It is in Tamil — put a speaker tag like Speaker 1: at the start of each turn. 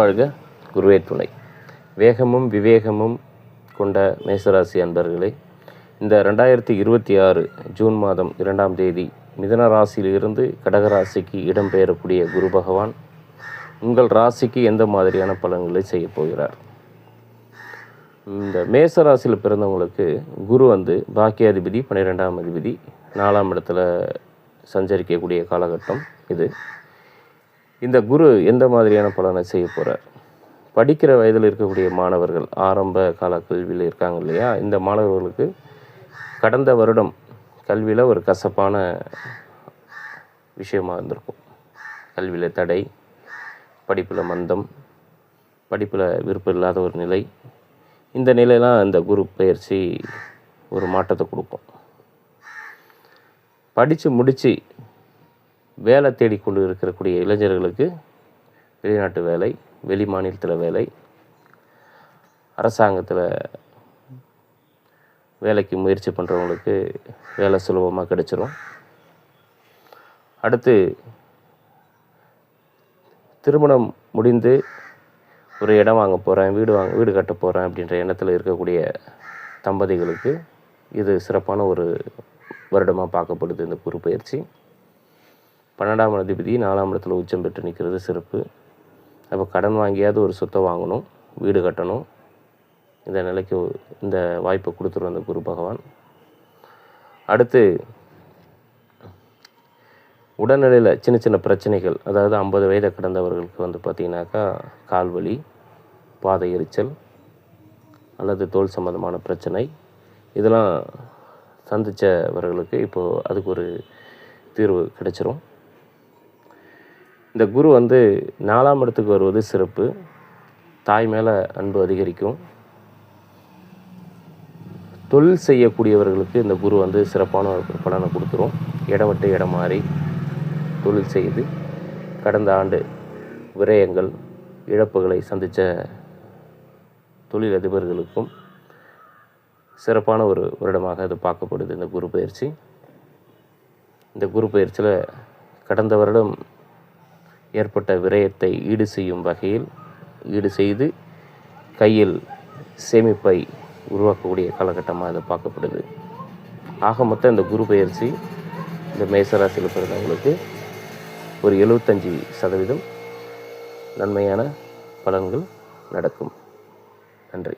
Speaker 1: குருவாழ்க, குருவே துணை. வேகமும் விவேகமும் கொண்ட மேசராசி அன்பர்களே, இந்த 2026 ஜூன் மாதம் 2ஆம் தேதி மிதுன ராசியிலிருந்து கடகராசிக்கு இடம்பெயரக்கூடிய குரு பகவான் உங்கள் ராசிக்கு எந்த மாதிரியான பலன்களை செய்ய போகிறார்? இந்த மேச ராசியில் பிறந்தவங்களுக்கு குரு பாக்கியாதிபதி, 12ஆம் அதிபதி, 4ஆம் இடத்துல சஞ்சரிக்கக்கூடிய காலகட்டம் இது. இந்த குரு எந்த மாதிரியான பலனை செய்ய போகிறார்? படிக்கிற வயதில் இருக்கக்கூடிய மாணவர்கள், ஆரம்ப கால கல்வியில் இருக்காங்க இல்லையா, இந்த மாணவர்களுக்கு கடந்த வருடம் கல்வியில் ஒரு கசப்பான விஷயமாக இருந்திருக்கும். கல்வியில் தடை, படிப்பில் மந்தம், படிப்பில் விருப்பம் இல்லாத ஒரு நிலை. இந்த நிலையெல்லாம் இந்த குரு பயிற்சி ஒரு மாற்றத்தை கொடுக்கும். படித்து முடித்து வேலை தேடிக்கொண்டு இருக்கக்கூடிய இளைஞர்களுக்கு வெளிநாட்டு வேலை, வெளி மாநிலத்தில் வேலை, அரசாங்கத்தில் வேலைக்கு முயற்சி பண்ணுறவங்களுக்கு வேலை சுலபமாக கிடைச்சிரும். அடுத்து திருமணம் முடிந்து ஒரு இடம் வாங்க போகிறேன், வீடு கட்ட போகிறேன் அப்படின்ற எண்ணத்தில் இருக்கக்கூடிய தம்பதிகளுக்கு இது சிறப்பான ஒரு வருடமாக பார்க்கப்படுது. இந்த குரு பயிற்சி 12ஆம் அதிபதி 4ஆம் இடத்துல உச்சம் பெற்று நிற்கிறது சிறப்பு. அப்போ கடன் வாங்கியாவது ஒரு சொத்தை வாங்கணும், வீடு கட்டணும். இந்த நிலைக்கு இந்த வாய்ப்பை கொடுத்துருவோம் அந்த குரு பகவான். அடுத்து உடல்நிலையில் சின்ன சின்ன பிரச்சனைகள், அதாவது 50 வயதை கடந்தவர்களுக்கு பார்த்திங்கனாக்கா கால்வலி, பாதை எரிச்சல் அல்லது தோல் சம்பந்தமான பிரச்சனை, இதெல்லாம் சந்தித்தவர்களுக்கு இப்போது அதுக்கு ஒரு தீர்வு கிடைச்சிரும். இந்த குரு 4ஆம் இடத்துக்கு வருவது சிறப்பு. தாய் மேலே அன்பு அதிகரிக்கும். தொழில் செய்யக்கூடியவர்களுக்கு இந்த குரு சிறப்பான ஒரு பலனை கொடுத்துரும். இடம் விட்டு இடம் மாறி தொழில் செய்து கடந்த ஆண்டு விரயங்கள், இழப்புகளை சந்தித்த தொழிலதிபர்களுக்கும் சிறப்பான ஒரு வருடமாக அது பார்க்கப்படுது இந்த குரு பயிற்சி. இந்த குரு பயிற்சியில் கடந்த வருடம் ஏற்பட்ட விரயத்தை ஈடு செய்யும் வகையில் ஈடு செய்து கையில் சேமிப்பை உருவாக்கக்கூடிய காலகட்டமாக அது பார்க்கப்படுது. ஆக மொத்தம் இந்த குரு பயிற்சி இந்த மேசராசியில் பிறந்தவங்களுக்கு ஒரு 75% நன்மையான பலன்கள் நடக்கும். நன்றி.